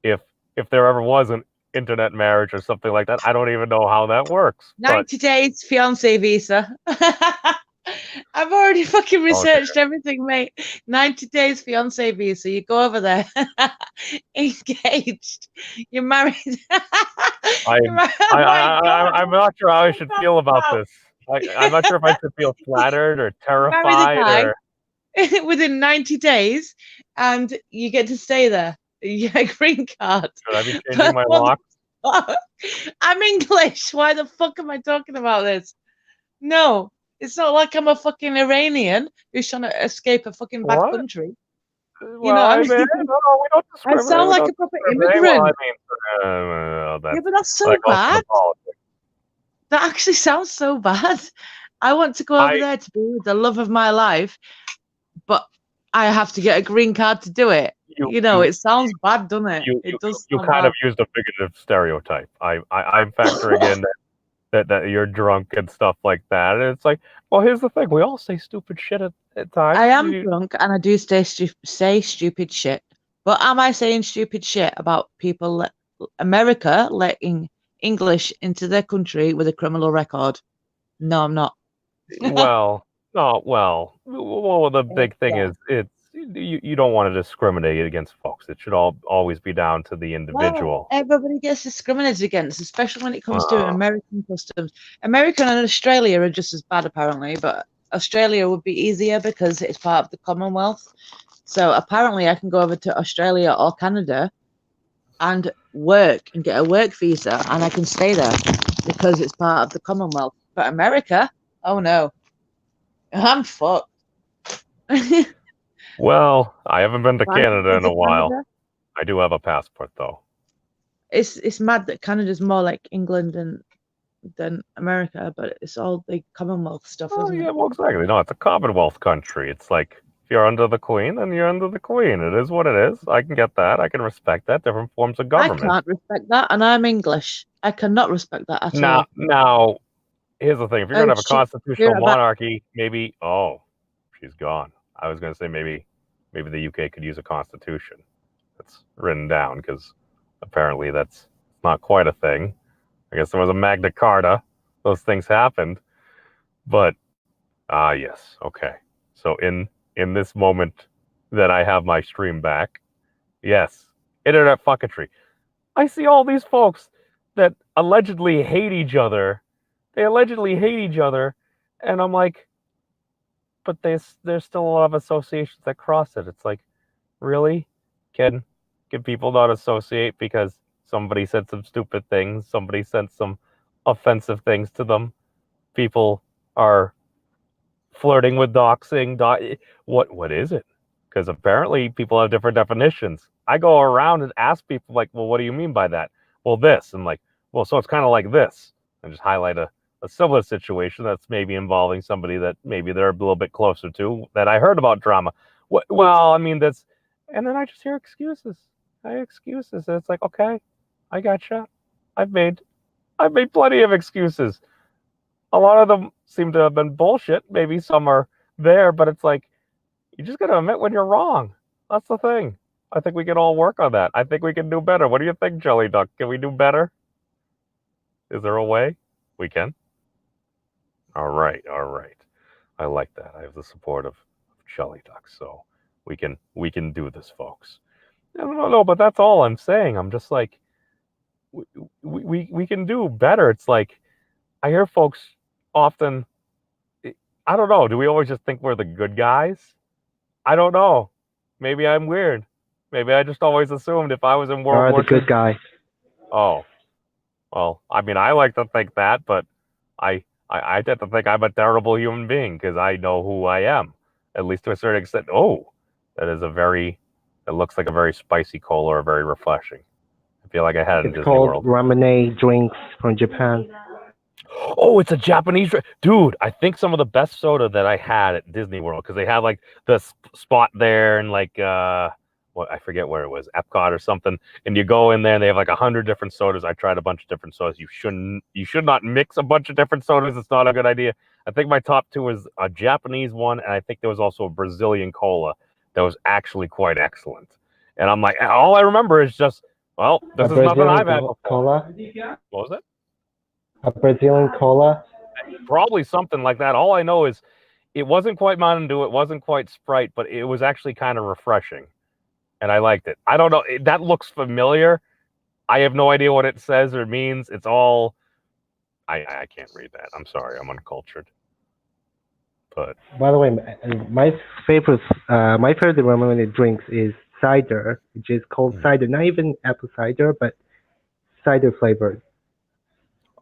if there ever was an internet marriage or something like that, I don't even know how that works. 90 days fiance visa. I've already fucking researched everything, mate. 90 days fiance visa. You go over there, engaged. You're married. I'm not sure how I should feel about this. I'm not sure if I should feel flattered or terrified. Within 90 days, and you get to stay there. You get a green card. Should I be changing my lock? I'm English. Why the fuck am I talking about this? No, it's not like I'm a fucking Iranian who's trying to escape a fucking bad country. Well, you know, I mean, no, we don't discriminate. I sound like a proper immigrant. Well, yeah, but that's so bad. That actually sounds so bad. I want to go over there to be with the love of my life, but I have to get a green card to do it. It sounds bad, doesn't it? It does. You kind of used a bigoted stereotype. I'm factoring in that you're drunk and stuff like that, and it's like, well, here's the thing: we all say stupid shit at times. I am drunk, and I do say stupid shit. But am I saying stupid shit about people, America letting English into their country with a criminal record? No, I'm not. Well, the big thing is you don't want to discriminate against folks. It should always be down to the individual. Well, everybody gets discriminated against, especially when it comes to American customs. America and Australia are just as bad, apparently, but Australia would be easier because it's part of the Commonwealth. So apparently I can go over to Australia or Canada and work and get a work visa, and I can stay there because it's part of the Commonwealth. But America, oh no, I'm fucked. Well, I haven't been to Canada in a while. Canada? I do have a passport, though. It's mad that Canada's more like England than America, but it's all the Commonwealth stuff, isn't it? Well, exactly. No, it's a Commonwealth country. It's like, if you're under the Queen, then you're under the Queen. It is what it is. I can get that. I can respect that. Different forms of government. I can't respect that, and I'm English. I cannot respect that at all. Now, here's the thing. If you're going to have a constitutional monarchy, maybe... Oh, she's gone. I was going to say maybe the UK could use a constitution that's written down, because apparently that's not quite a thing. I guess there was a Magna Carta. Those things happened. But, yes. Okay. So in this moment that I have my stream back, yes, internet fucketry. I see all these folks that allegedly hate each other. They allegedly hate each other, and I'm like, but there's still a lot of associations that cross it. It's like, really? Can people not associate because somebody said some stupid things, somebody sent some offensive things to them? People are flirting with doxing. What is it? Because apparently people have different definitions. I go around and ask people like, well, what do you mean by that? Well, this. And like, well, so it's kind of like this. And just highlight a similar situation that's maybe involving somebody that maybe they're a little bit closer to that I heard about drama. Well, I mean, that's, and then I just hear excuses. Excuses. And it's like, okay, I gotcha. I've made plenty of excuses. A lot of them seem to have been bullshit. Maybe some are there, but it's like, you just got to admit when you're wrong. That's the thing. I think we can all work on that. I think we can do better. What do you think, Jelly Duck? Can we do better? Is there a way? We can. All right. I like that. I have the support of Jelly Duck, so we can do this, folks. No, but that's all I'm saying. I'm just like, we can do better. It's like, I hear folks often, I don't know, do we always just think we're the good guys? I don't know. Maybe I'm weird. Maybe I just always assumed if I was in World War the good guy. Oh. Well, I mean, I like to think that, but I tend to think I'm a terrible human being because I know who I am, at least to a certain extent. Oh, it looks like a very spicy cola or very refreshing. I feel like I had it in It's Disney called World. Ramen drinks from Japan. Oh, it's a Japanese dude. I think some of the best soda that I had at Disney World, because they had like the spot there and like what, I forget where it was, Epcot or something. And you go in there and they have like 100 different sodas. I tried a bunch of different sodas. You should not mix a bunch of different sodas. It's not a good idea. I think my top two was a Japanese one, and I think there was also a Brazilian cola that was actually quite excellent. And I'm like, all I remember is just, well, this is nothing I've had before. Cola? What was it? A Brazilian cola? Probably something like that. All I know is it wasn't quite Mountain Dew, it wasn't quite Sprite, but it was actually kind of refreshing, and I liked it. I don't know. That looks familiar. I have no idea what it says or means. It's all I can't read that. I'm sorry. I'm uncultured. But By the way, my favorite ramen drinks is cider, which is called cider. Not even apple cider, but cider flavored.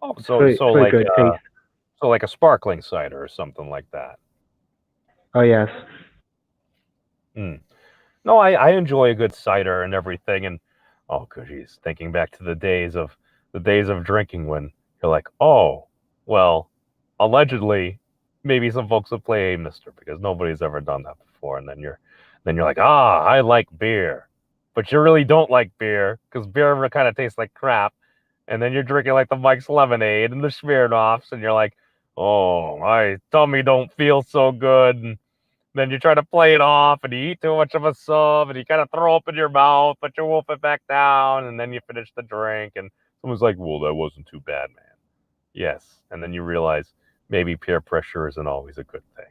oh, so Very like good taste. so like a sparkling cider or something like that. Oh yes. No, I enjoy a good cider and everything, and oh, geez, thinking back to the days of drinking when you're like, oh, well, allegedly, maybe some folks would play a mister because nobody's ever done that before, and then you're like, I like beer, but you really don't like beer because beer kind of tastes like crap, and then you're drinking like the Mike's Lemonade and the Smirnoffs, and you're like, oh, my tummy don't feel so good, and then you try to play it off and you eat too much of a sub and you kind of throw up in your mouth, but you wolf it back down and then you finish the drink and someone's like, well, that wasn't too bad, man. Yes. And then you realize maybe peer pressure isn't always a good thing.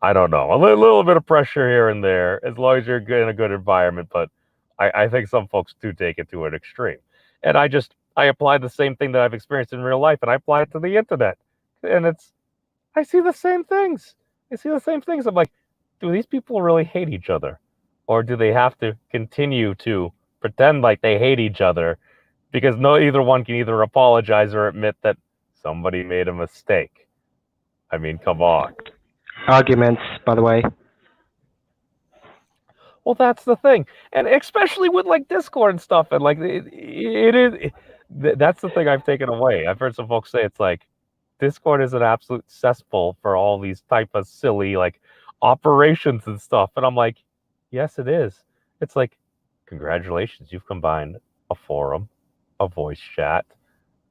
I don't know. A little bit of pressure here and there, as long as you're in a good environment. But I think some folks do take it to an extreme. And I apply the same thing that I've experienced in real life and I apply it to the internet. And I see the same things. I'm like, do these people really hate each other? Or do they have to continue to pretend like they hate each other because either one can either apologize or admit that somebody made a mistake? I mean, come on. Arguments, by the way. Well, that's the thing. And especially with like Discord and stuff. And like, that's the thing I've taken away. I've heard some folks say it's like, Discord is an absolute cesspool for all these type of silly like operations and stuff. And I'm like, yes, it is. It's like, congratulations, you've combined a forum, a voice chat,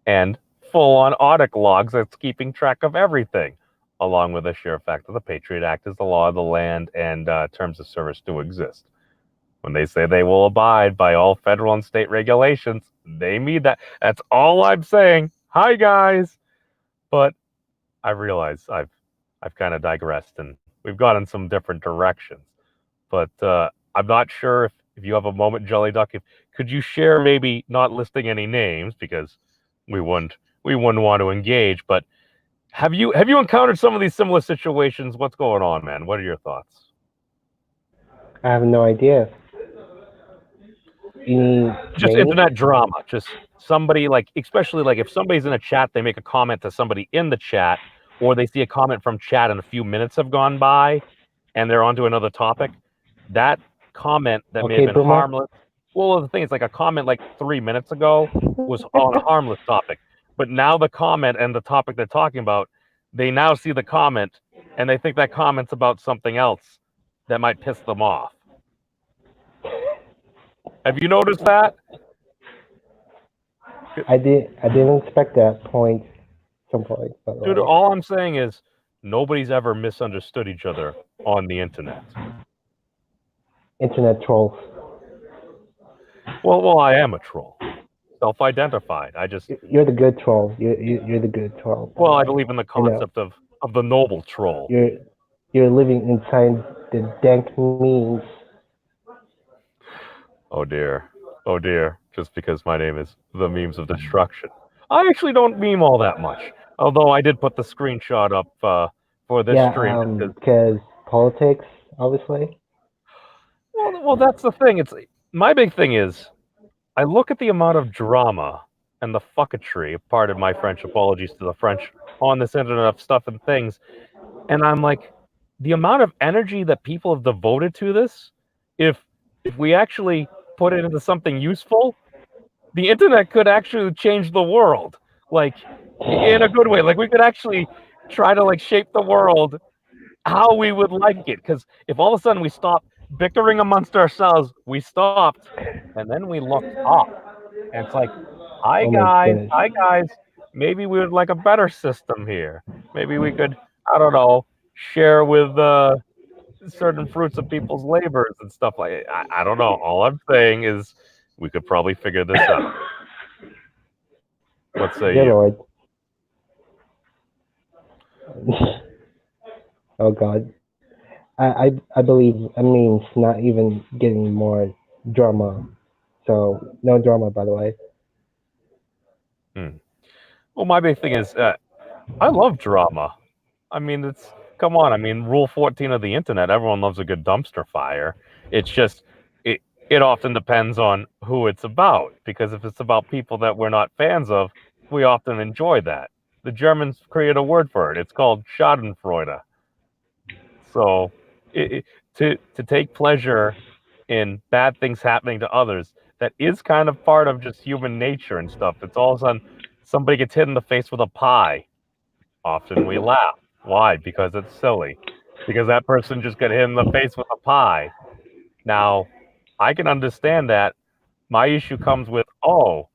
and full-on audit logs that's keeping track of everything, along with the sheer fact that the Patriot Act is the law of the land and terms of service do exist. When they say they will abide by all federal and state regulations, they mean that. That's all I'm saying. Hi, guys. But I realize I've kind of digressed and we've gone in some different directions. But I'm not sure if you have a moment, Jelly Duck. Could you share, maybe not listing any names because we wouldn't want to engage, but Have you encountered some of these similar situations? What's going on, man? What are your thoughts? I have no idea. Any Just names? internet drama. Just somebody like, especially like if somebody's in a chat, they make a comment to somebody in the chat, or they see a comment from chat and a few minutes have gone by, and they're onto another topic. That comment that may have Okay, been Boomer. harmless. Well, the thing is, like a comment like 3 minutes ago was on a harmless topic, but now the comment and the topic they're talking about, they now see the comment and they think that comment's about something else that might piss them off. Have you noticed that? I didn't expect that point. Some point, by the Dude, way. all I'm saying is nobody's ever misunderstood each other on the internet. Internet trolls. Well, I am a troll. Self-identified. I just, You're the good troll. You're the good troll. well, I believe in the I know. concept of the noble troll. You're living inside the dank memes. Oh dear. Oh dear. Just because my name is the Memes of Destruction. I actually don't meme all that much. Although I did put the screenshot up for this stream. Because politics, obviously. Well, that's the thing. It's my big thing is I look at the amount of drama and the fucketry, pardon my French, apologies to the French, on this internet of stuff and things, and I'm like, the amount of energy that people have devoted to this, if we actually put it into something useful, the internet could actually change the world, like in a good way. Like we could actually try to like shape the world how we would like it. Because if all of a sudden we stopped bickering amongst ourselves, we stopped, and then we looked up, and it's like, hi Oh my guys, goodness. hi guys. Maybe we would like a better system here. Maybe we could, I don't know, share with certain fruits of people's labors and stuff like it. I don't know. All I'm saying is we could probably figure this out. What say Dear you? Lord. Oh God. I believe memes not even getting more drama. So no drama, by the way. Well, my big thing is I love drama. I mean, come on. I mean, rule 14 of the internet, everyone loves a good dumpster fire. It's just it often depends on who it's about, because if it's about people that we're not fans of, we often enjoy that. The Germans created a word for it. It's called Schadenfreude. So to take pleasure in bad things happening to others, that is kind of part of just human nature and stuff. It's all of a sudden somebody gets hit in the face with a pie. Often we laugh. Why? Because it's silly. Because that person just got hit in the face with a pie. Now, I can understand that. My issue comes with, oh,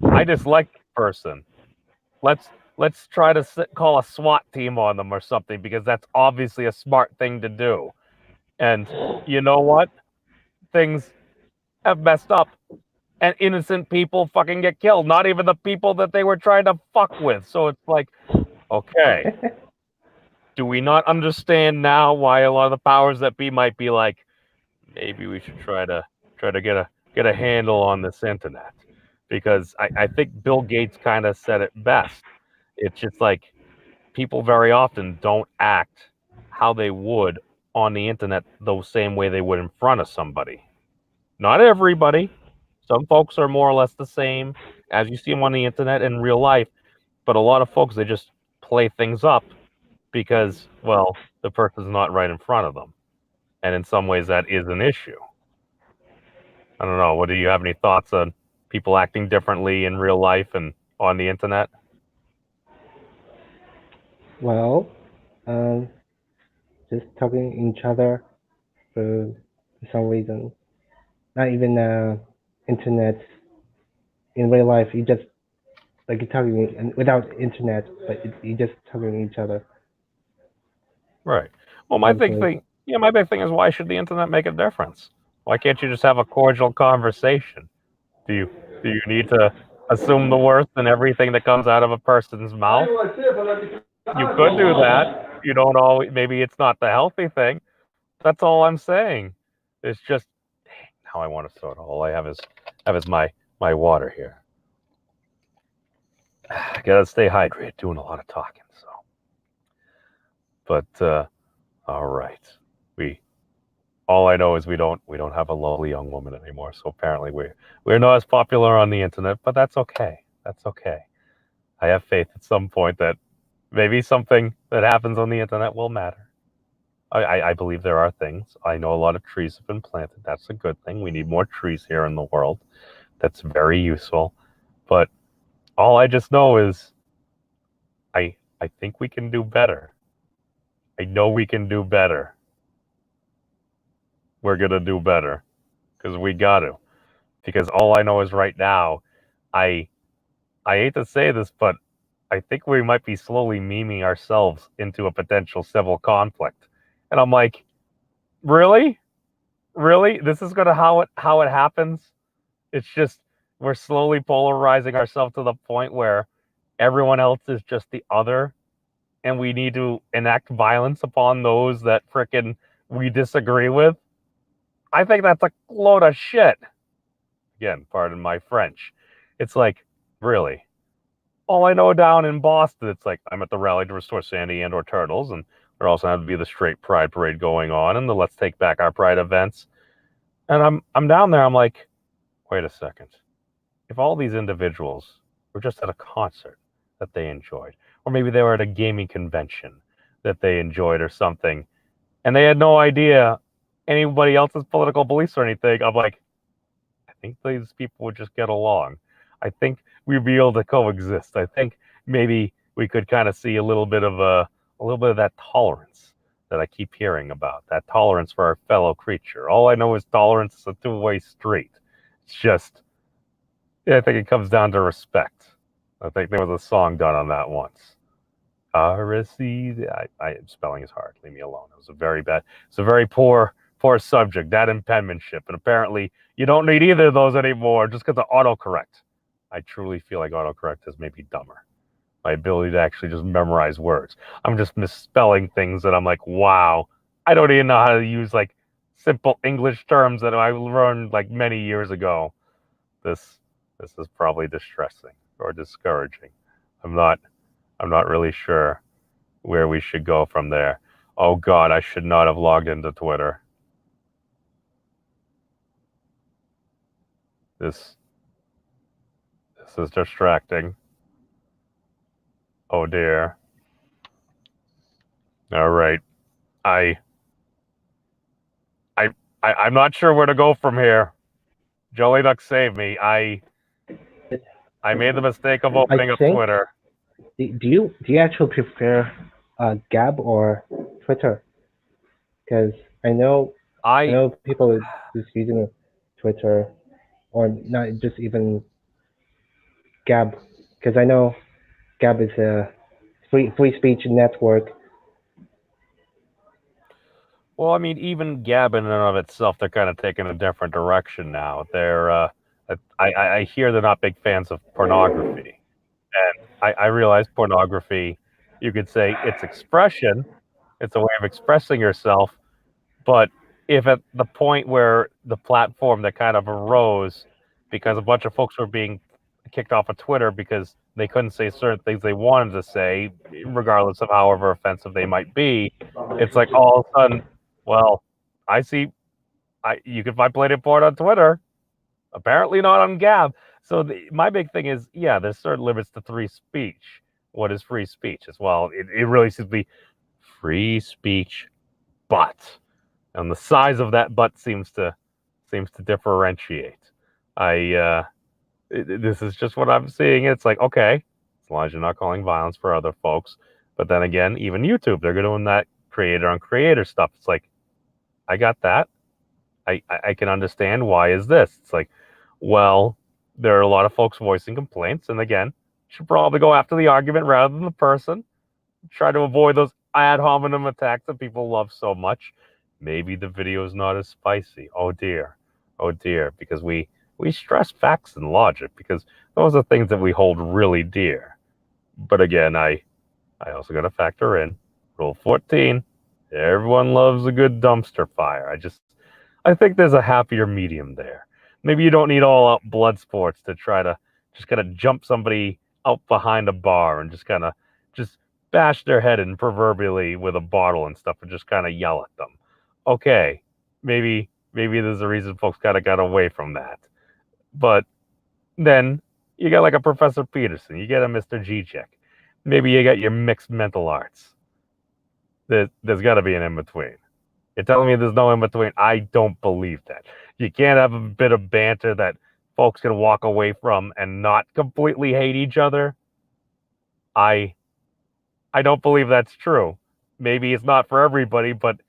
I dislike the person. Let's try to call a SWAT team on them or something, because that's obviously a smart thing to do. And you know what? Things have messed up, and innocent people fucking get killed. Not even the people that they were trying to fuck with. So it's like, okay, do we not understand now why a lot of the powers that be might be like, maybe we should try to get a handle on this internet? Because I think Bill Gates kind of said it best. It's just like people very often don't act how they would on the internet the same way they would in front of somebody. Not everybody. Some folks are more or less the same as you see them on the internet in real life, but a lot of folks, they just play things up because, well, the person's not right in front of them. And in some ways that is an issue. I don't know. What do you have any thoughts on people acting differently in real life and on the internet? Well, just talking each other for some reason. Not even internet. In real life, you just like you're talking without internet, but you just talking each other. Right. Well, my big thing is, why should the internet make a difference? Why can't you just have a cordial conversation? Do you need to assume the worst in everything that comes out of a person's mouth? You could do that. You don't always. Maybe it's not the healthy thing. That's all I'm saying. It's just, now I want a soda. All I have is my water here. I gotta stay hydrated. Doing a lot of talking, so But all right, all I know is we don't have a lovely young woman anymore. So apparently we're not as popular on the internet, but that's okay. That's okay. I have faith at some point that maybe something that happens on the internet will matter. I believe there are things. I know a lot of trees have been planted. That's a good thing. We need more trees here in the world. That's very useful. But all I just know is I think we can do better. I know we can do better. We're going to do better because we got to. Because all I know is right now, I hate to say this, but I think we might be slowly memeing ourselves into a potential civil conflict. And I'm like, really? Really? This is gonna how it happens? It's just we're slowly polarizing ourselves to the point where everyone else is just the other, and we need to enact violence upon those that frickin' we disagree with. I think that's a load of shit. Again, pardon my French. It's like, really? All I know down in Boston, it's like I'm at the rally to restore Sandy and or Turtles, and there also had to be the straight pride parade going on and the let's take back our pride events. And I'm down there, I'm like, wait a second. If all these individuals were just at a concert that they enjoyed, or maybe they were at a gaming convention that they enjoyed or something, and they had no idea anybody else's political beliefs or anything, I'm like, I think these people would just get along. I think we'd be able to coexist. I think maybe we could kind of see a little bit of that tolerance that I keep hearing about, that tolerance for our fellow creature. All I know is tolerance is a two-way street. It's just, I think it comes down to respect. I think there was a song done on that once. RSC, spelling is hard. Leave me alone. It was a very poor subject, that and penmanship. And apparently you don't need either of those anymore just because of autocorrect. I truly feel like autocorrect has made me dumber. My ability to actually just memorize words. I'm just misspelling things that I'm like, wow, I don't even know how to use like simple English terms that I learned like many years ago. This is probably distressing or discouraging. I'm not really sure where we should go from there. Oh God, I should not have logged into Twitter. This is distracting. Oh dear. All right. I'm not sure where to go from here. Jolly Duck saved me. I made the mistake of opening up Twitter. Do you actually prefer Gab or Twitter? Because I know people just using Twitter or not just even Gab, because I know Gab is a free speech network. Well, I mean, even Gab in and of itself, they're kind of taking a different direction now. They're, I hear they're not big fans of pornography, and I realize pornography, you could say it's expression, it's a way of expressing yourself, but if at the point where the platform that kind of arose because a bunch of folks were being kicked off of Twitter because they couldn't say certain things they wanted to say, regardless of however offensive they might be, it's like all of a sudden, well, I see, you can find plenty of porn on Twitter, apparently not on Gab. So my big thing is, yeah, there's certain limits to free speech. What is free speech? As well, it really should be free speech, but, and the size of that butt seems to differentiate. This is just what I'm seeing. It's like, okay, as long as you're not calling violence for other folks. But then again, even YouTube, they're doing that creator on creator stuff. It's like, I got that. I can understand why is this. It's like, well, there are a lot of folks voicing complaints. And again, should probably go after the argument rather than the person. Try to avoid those ad hominem attacks that people love so much. Maybe the video is not as spicy. Oh dear. Oh dear. Because we stress facts and logic because those are things that we hold really dear. But again, I also got to factor in Rule 14. Everyone loves a good dumpster fire. I think there's a happier medium there. Maybe you don't need all out blood sports to try to just kind of jump somebody out behind a bar and just kind of just bash their head in proverbially with a bottle and stuff and just kind of yell at them. Okay, maybe there's a reason folks kind of got away from that. But then you got like a Professor Peterson, you get a Mr. G-Check. Maybe you got your mixed mental arts. There's got to be an in-between. You're telling me there's no in-between? I don't believe that. You can't have a bit of banter that folks can walk away from and not completely hate each other. I don't believe that's true. Maybe it's not for everybody, but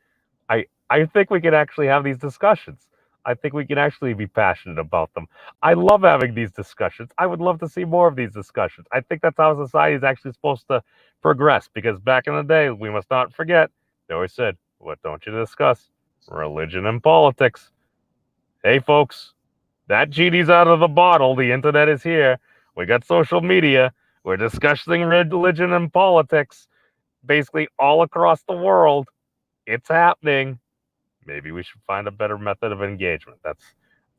I think we can actually have these discussions. I think we can actually be passionate about them. I love having these discussions. I would love to see more of these discussions. I think that's how society is actually supposed to progress, because back in the day, we must not forget, they always said, what don't you discuss? Religion and politics. Hey, folks, that genie's out of the bottle. The internet is here. We got social media. We're discussing religion and politics basically all across the world. It's happening. Maybe we should find a better method of engagement. That's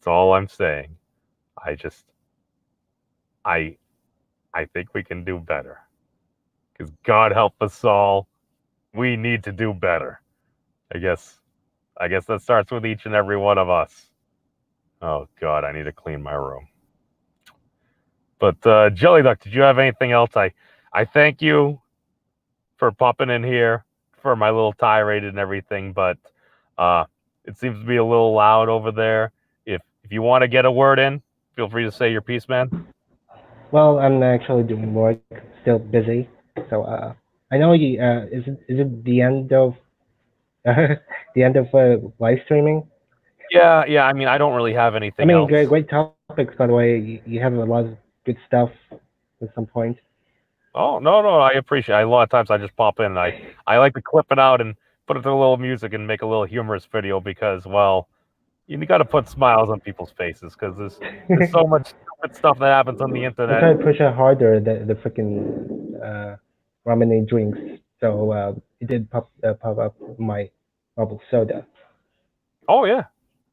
all I'm saying. I think we can do better. Because God help us all. We need to do better. I guess that starts with each and every one of us. Oh God, I need to clean my room. But Jelly Duck, did you have anything else? I thank you for popping in here for my little tirade and everything, but it seems to be a little loud over there. If you want to get a word in, feel free to say your piece, man. Well, I'm actually doing work, still busy. So I know you. Is it the end of the end of live streaming? Yeah. I mean, I don't really have anything else. Great topics, by the way. You have a lot of good stuff at some point. Oh, no, I appreciate it. A lot of times I just pop in and I like to clip it out and put it to a little music and make a little humorous video because, well, you got to put smiles on people's faces because there's so much stupid stuff that happens on the I internet. try to push it harder, the freaking ramen drinks. So it did pop up my bubble soda. Oh, yeah.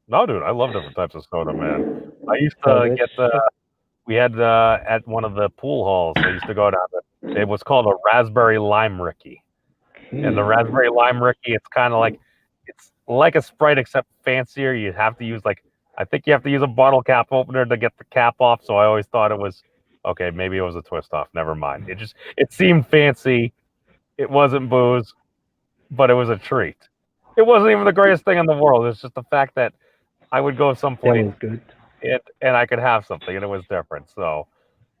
No, dude, I love different types of soda, man. I used to get we had at one of the pool halls, I used to go down there. It was called a raspberry lime Ricky. And the raspberry lime Ricky, it's kind of like, it's like a Sprite except fancier. You have to use I think you have to use a bottle cap opener to get the cap off. So I always thought it was, okay, maybe it was a twist off. Never mind. It seemed fancy. It wasn't booze, but it was a treat. It wasn't even the greatest thing in the world. It's just the fact that I would go someplace. That was good. And I could have something, and it was different. So,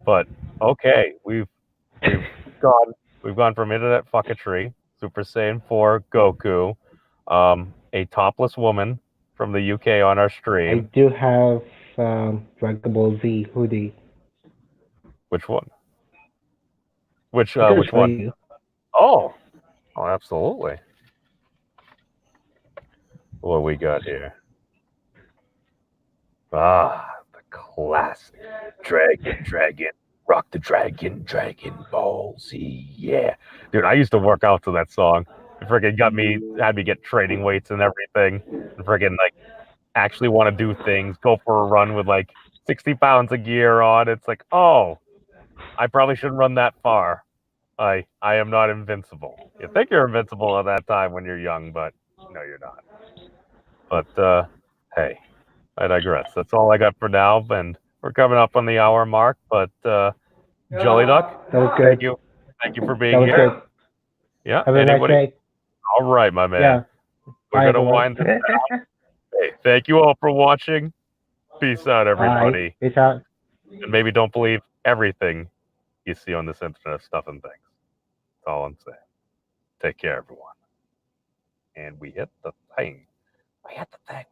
but okay, we've gone from internet fucketry, Super Saiyan 4 Goku, a topless woman from the UK on our I stream. do have Dragon Ball Z hoodie. Which one? Which one? You. Oh, absolutely. What we got here? Ah, the classic Dragon, Rock the Dragon Ball Z, yeah. Dude, I used to work out to that song. It freaking had me get training weights and everything. And freaking actually want to do things, go for a run with 60 pounds of gear on. It's like, oh, I probably shouldn't run that far. I am not invincible. You think you're invincible at that time when you're young, but no, you're not. But hey, I digress. That's all I got for now, and we're coming up on the hour mark. But Jelly Duck, that was good. Thank you for being here. Good. Yeah. Have a nice day. All right, my man. Yeah. We're gonna wind this down. Hey, thank you all for watching. Peace out, everybody. Bye. Peace out. And maybe don't believe everything you see on this internet stuff and things. That's all I'm saying. Take care, everyone. And we hit the thing. We hit the thing.